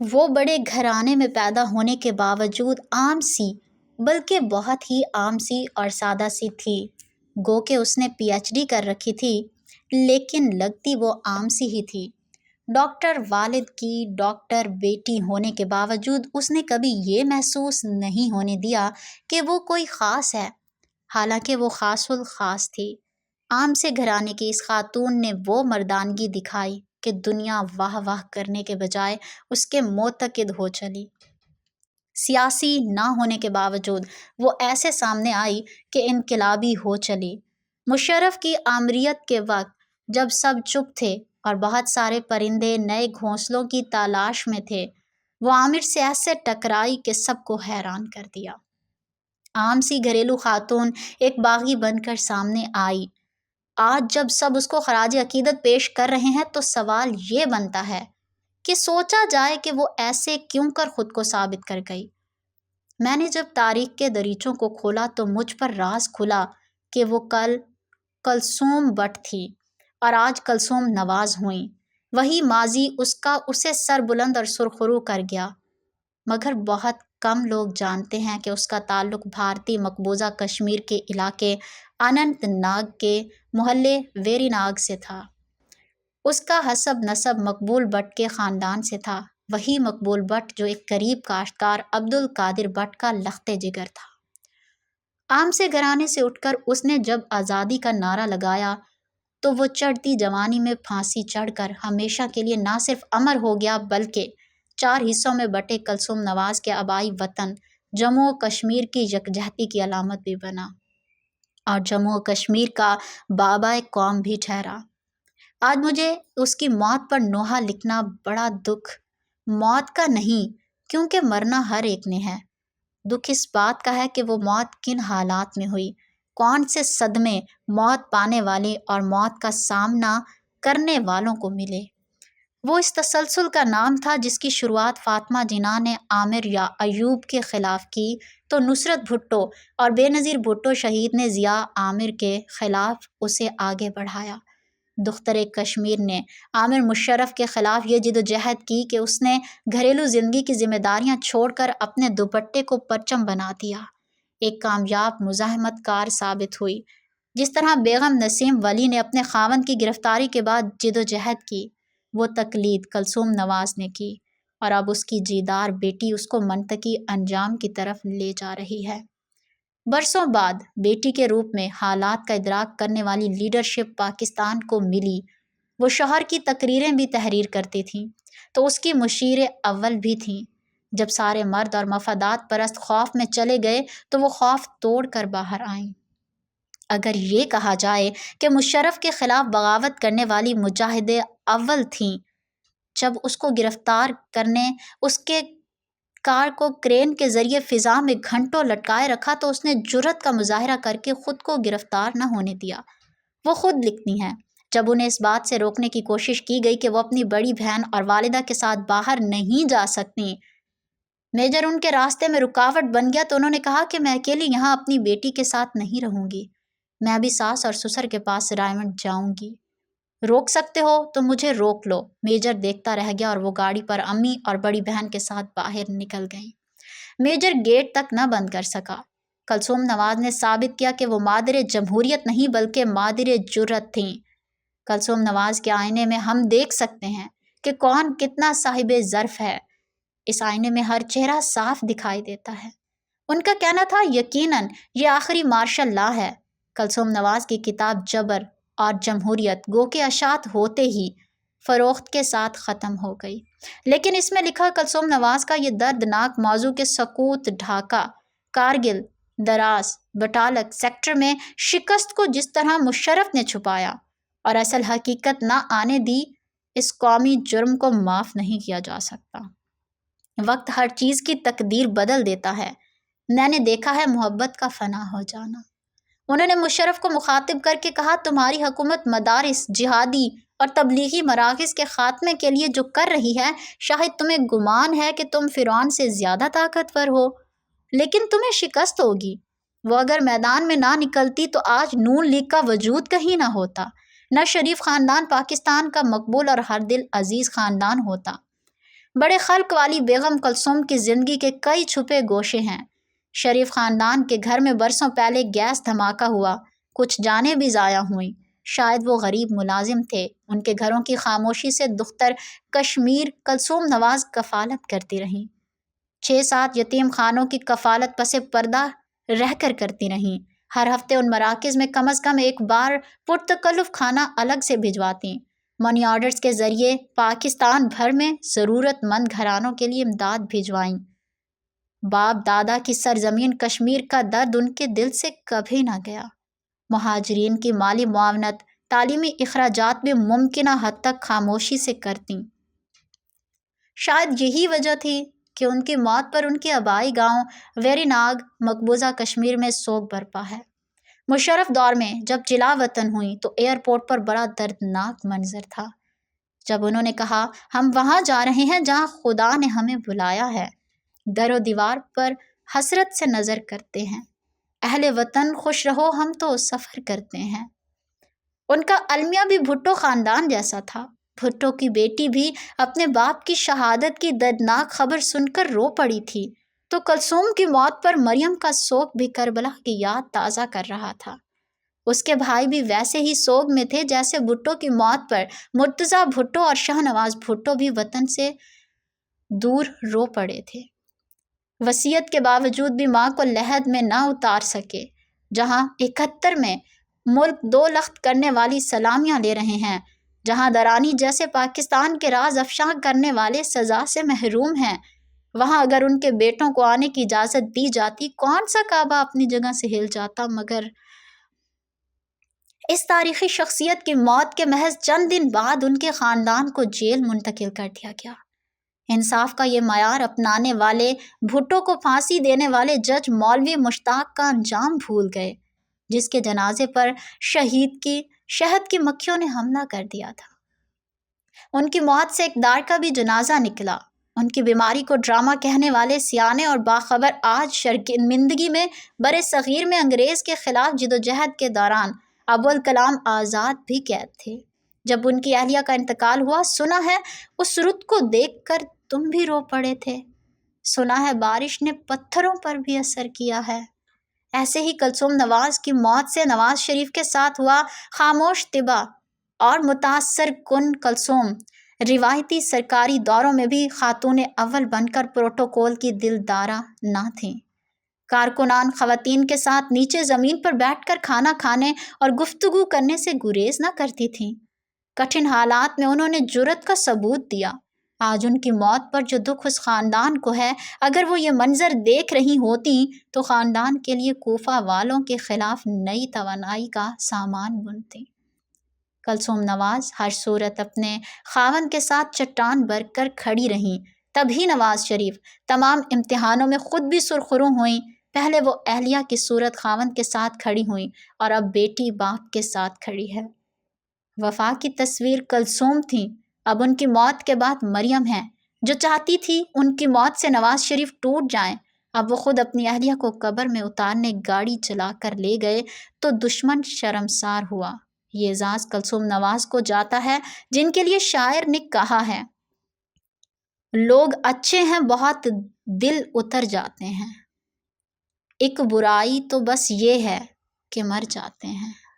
وہ بڑے گھرانے میں پیدا ہونے کے باوجود عام سی، بلکہ بہت ہی عام سی اور سادہ سی تھی۔ گو کہ اس نے پی ایچ ڈی کر رکھی تھی، لیکن لگتی وہ عام سی ہی تھی۔ ڈاکٹر والد کی ڈاکٹر بیٹی ہونے کے باوجود اس نے کبھی یہ محسوس نہیں ہونے دیا کہ وہ کوئی خاص ہے، حالانکہ وہ خاص الخاص تھی۔ عام سے گھرانے کی اس خاتون نے وہ مردانگی دکھائی کہ دنیا واہ واہ کرنے کے بجائے اس کے معتقد ہو چلی۔ سیاسی نہ ہونے کے باوجود وہ ایسے سامنے آئی کہ انقلابی ہو چلی۔ مشرف کی آمریت کے وقت جب سب چپ تھے اور بہت سارے پرندے نئے گھونسلوں کی تلاش میں تھے، وہ عامر سے ایسے ٹکرائی کہ سب کو حیران کر دیا۔ عام سی گھریلو خاتون ایک باغی بن کر سامنے آئی۔ آج جب سب اس کو خراج عقیدت پیش کر رہے ہیں تو سوال یہ بنتا ہے کہ سوچا جائے کہ وہ ایسے کیوں کر خود کو ثابت کر گئی۔ میں نے جب تاریخ کے دریچوں کو کھولا تو مجھ پر راز کھلا کہ وہ کل کلثوم بٹ تھی اور آج کلثوم نواز ہوئیں۔ وہی ماضی اس کا اسے سر بلند اور سرخرو کر گیا، مگر بہت کم لوگ جانتے ہیں کہ اس کا تعلق بھارتی مقبوضہ کشمیر کے علاقے اننت ناگ کے محلے ویری ناگ سے تھا۔ اس کا حسب نسب مقبول بٹ کے خاندان سے تھا، وہی مقبول بٹ جو ایک غریب کاشتکار عبدالقادر بٹ کا لخت جگر تھا۔ عام سے گھرانے سے اٹھ کر اس نے جب آزادی کا نعرہ لگایا تو وہ چڑھتی جوانی میں پھانسی چڑھ کر ہمیشہ کے لیے نہ صرف امر ہو گیا بلکہ 4 حصوں میں بٹے کلثوم نواز کے آبائی وطن جموں و کشمیر کی یکجہتی کی علامت بھی بنا اور جموں و کشمیر کا بابائے قوم بھی ٹھہرا۔ آج مجھے اس کی موت پر نوحہ لکھنا بڑا دکھ موت کا نہیں، کیونکہ مرنا ہر ایک نے ہے۔ دکھ اس بات کا ہے کہ وہ موت کن حالات میں ہوئی، کون سے صدمے موت پانے والے اور موت کا سامنا کرنے والوں کو ملے۔ وہ اس تسلسل کا نام تھا جس کی شروعات فاطمہ جناح نے عامر یا ایوب کے خلاف کی تو نصرت بھٹو اور بے نظیر بھٹو شہید نے ضیاء عامر کے خلاف اسے آگے بڑھایا۔ دختر کشمیر نے عامر مشرف کے خلاف یہ جدوجہد کی کہ اس نے گھریلو زندگی کی ذمہ داریاں چھوڑ کر اپنے دوپٹے کو پرچم بنا دیا۔ ایک کامیاب مزاحمت کار ثابت ہوئی، جس طرح بیگم نسیم ولی نے اپنے خاوند کی گرفتاری کے بعد جدوجہد کی، وہ تقلید کلثوم نواز نے کی، اور اب اس کی جیدار بیٹی اس کو منطقی انجام کی طرف لے جا رہی ہے۔ برسوں بعد بیٹی کے روپ میں حالات کا ادراک کرنے والی لیڈرشپ پاکستان کو ملی۔ وہ شوہر کی تقریریں بھی تحریر کرتی تھیں تو اس کی مشیر اول بھی تھیں۔ جب سارے مرد اور مفادات پرست خوف میں چلے گئے تو وہ خوف توڑ کر باہر آئیں۔ اگر یہ کہا جائے کہ مشرف کے خلاف بغاوت کرنے والی مجاہدے اول تھیں، جب اس کو گرفتار کرنے اس کے کار کو کرین کے ذریعے فضا میں گھنٹوں لٹکائے رکھا تو اس نے جرأت کا مظاہرہ کر کے خود کو گرفتار نہ ہونے دیا۔ وہ خود لکھتی ہیں، جب انہیں اس بات سے روکنے کی کوشش کی گئی کہ وہ اپنی بڑی بہن اور والدہ کے ساتھ باہر نہیں جا سکتیں، میجر ان کے راستے میں رکاوٹ بن گیا تو انہوں نے کہا کہ میں اکیلی یہاں اپنی بیٹی کے ساتھ نہیں رہوں گی، میں ابھی ساس اور سسر کے پاس رائمنڈ جاؤں گی۔ روک سکتے ہو تو مجھے روک لو۔ میجر دیکھتا رہ گیا اور وہ گاڑی پر امی اور بڑی بہن کے ساتھ باہر نکل گئیں۔ میجر گیٹ تک نہ بند کر سکا۔ کلثوم نواز نے ثابت کیا کہ وہ مادر جمہوریت نہیں بلکہ مادر جرأت تھیں۔ کلثوم نواز کے آئینے میں ہم دیکھ سکتے ہیں کہ کون کتنا صاحب ظرف ہے۔ اس آئینے میں ہر چہرہ صاف دکھائی دیتا ہے۔ ان کا کہنا تھا یقیناً یہ آخری مارشل لا ہے۔ کلثوم نواز کی کتاب جبر اور جمہوریت گو کہ اشاعت ہوتے ہی فروخت کے ساتھ ختم ہو گئی، لیکن اس میں لکھا کلثوم نواز کا یہ دردناک موضوع کہ سقوط ڈھاکہ، کارگل، دراس، بٹالک سیکٹر میں شکست کو جس طرح مشرف نے چھپایا اور اصل حقیقت نہ آنے دی، اس قومی جرم کو معاف نہیں کیا جا سکتا۔ وقت ہر چیز کی تقدیر بدل دیتا ہے۔ میں نے دیکھا ہے محبت کا فنا ہو جانا۔ انہوں نے مشرف کو مخاطب کر کے کہا، تمہاری حکومت مدارس، جہادی اور تبلیغی مراکز کے خاتمے کے لیے جو کر رہی ہے، شاید تمہیں گمان ہے کہ تم فرعون سے زیادہ طاقتور ہو، لیکن تمہیں شکست ہوگی۔ وہ اگر میدان میں نہ نکلتی تو آج نون لیگ کا وجود کہیں نہ ہوتا، نہ شریف خاندان پاکستان کا مقبول اور ہر دل عزیز خاندان ہوتا۔ بڑے خلق والی بیگم کلثوم کی زندگی کے کئی چھپے گوشے ہیں۔ شریف خاندان کے گھر میں برسوں پہلے گیس دھماکہ ہوا، کچھ جانیں بھی ضائع ہوئیں۔ شاید وہ غریب ملازم تھے، ان کے گھروں کی خاموشی سے دختر کشمیر کلثوم نواز کفالت کرتی رہیں۔ 6-7 یتیم خانوں کی کفالت پس پردہ رہ کر کرتی رہیں۔ ہر ہفتے ان مراکز میں کم از کم ایک بار پرتکلف کھانا الگ سے بھجواتی۔ منی آرڈرز کے ذریعے پاکستان بھر میں ضرورت مند گھرانوں کے لیے امداد بھجوائیں۔ باپ دادا کی سرزمین کشمیر کا درد ان کے دل سے کبھی نہ گیا۔ مہاجرین کی مالی معاونت، تعلیمی اخراجات بھی ممکنہ حد تک خاموشی سے کرتیں۔ شاید یہی وجہ تھی کہ ان کی موت پر ان کے آبائی گاؤں ویری ناگ مقبوضہ کشمیر میں سوگ برپا ہے۔ مشرف دور میں جب جلا وطن ہوئیں تو ایئرپورٹ پر بڑا دردناک منظر تھا، جب انہوں نے کہا ہم وہاں جا رہے ہیں جہاں خدا نے ہمیں بلایا ہے۔ در و دیوار پر حسرت سے نظر کرتے ہیں، اہل وطن خوش رہو ہم تو سفر کرتے ہیں۔ ان کا المیہ بھی بھٹو خاندان جیسا تھا۔ بھٹو کی بیٹی بھی اپنے باپ کی شہادت کی دردناک خبر سن کر رو پڑی تھی، تو کلثوم کی موت پر مریم کا سوگ بھی کربلا کی یاد تازہ کر رہا تھا۔ اس کے بھائی بھی ویسے ہی سوگ میں تھے جیسے بھٹو کی موت پر مرتضیٰ بھٹو اور شاہ نواز بھٹو بھی وطن سے دور رو پڑے تھے۔ وصیت کے باوجود بھی ماں کو لحد میں نہ اتار سکے۔ جہاں 71 میں ملک 2 لخت کرنے والی سلامیاں لے رہے ہیں، جہاں درانی جیسے پاکستان کے راز افشاں کرنے والے سزا سے محروم ہیں، وہاں اگر ان کے بیٹوں کو آنے کی اجازت دی جاتی، کون سا کعبہ اپنی جگہ سے ہل جاتا۔ مگر اس تاریخی شخصیت کی موت کے محض چند دن بعد ان کے خاندان کو جیل منتقل کر دیا گیا۔ انصاف کا یہ معیار اپنانے والے بھٹو کو پھانسی دینے والے جج مولوی مشتاق کا انجام بھول گئے، جس کے جنازے پر شہد کی مکھیوں نے حملہ کر دیا تھا۔ ان کی موت سے اقتدار کا بھی جنازہ نکلا۔ ان کی بیماری کو ڈرامہ کہنے والے سیانے اور باخبر آج شرمندگی میں برِ صغیر میں انگریز کے خلاف جدوجہد کے دوران ابوالکلام آزاد بھی قید تھے۔ جب ان کی اہلیہ کا انتقال ہوا، سنا ہے اس رت کو دیکھ کر تم بھی رو پڑے تھے، سنا ہے بارش نے پتھروں پر بھی اثر کیا ہے۔ ایسے ہی کلثوم نواز کی موت سے نواز شریف کے ساتھ ہوا خاموش طبع اور متاثر کن کلثوم روایتی سرکاری دوروں میں بھی خاتون اول بن کر پروٹوکول کی دلدارہ نہ تھیں۔ کارکنان خواتین کے ساتھ نیچے زمین پر بیٹھ کر کھانا کھانے اور گفتگو کرنے سے گریز نہ کرتی تھیں۔ کٹھن حالات میں انہوں نے جرأت کا ثبوت دیا۔ آج ان کی موت پر جو دکھ اس خاندان کو ہے، اگر وہ یہ منظر دیکھ رہی ہوتی تو خاندان کے لیے کوفہ والوں کے خلاف نئی توانائی کا سامان بنتی۔ کلثوم نواز ہر صورت اپنے خاوند کے ساتھ چٹان بر کر کھڑی رہیں۔ تبھی نواز شریف تمام امتحانوں میں خود بھی سرخرو ہوئیں۔ پہلے وہ اہلیہ کی صورت خاوند کے ساتھ کھڑی ہوئیں اور اب بیٹی باپ کے ساتھ کھڑی ہے۔ وفا کی تصویر کلثوم تھیں، اب ان کی موت کے بعد مریم ہے، جو چاہتی تھی ان کی موت سے نواز شریف ٹوٹ جائیں۔ اب وہ خود اپنی اہلیہ کو قبر میں اتارنے گاڑی چلا کر لے گئے تو دشمن شرمسار ہوا۔ یہ اعزاز کلثوم نواز کو جاتا ہے، جن کے لیے شاعر نے کہا ہے، لوگ اچھے ہیں بہت دل اتر جاتے ہیں، ایک برائی تو بس یہ ہے کہ مر جاتے ہیں۔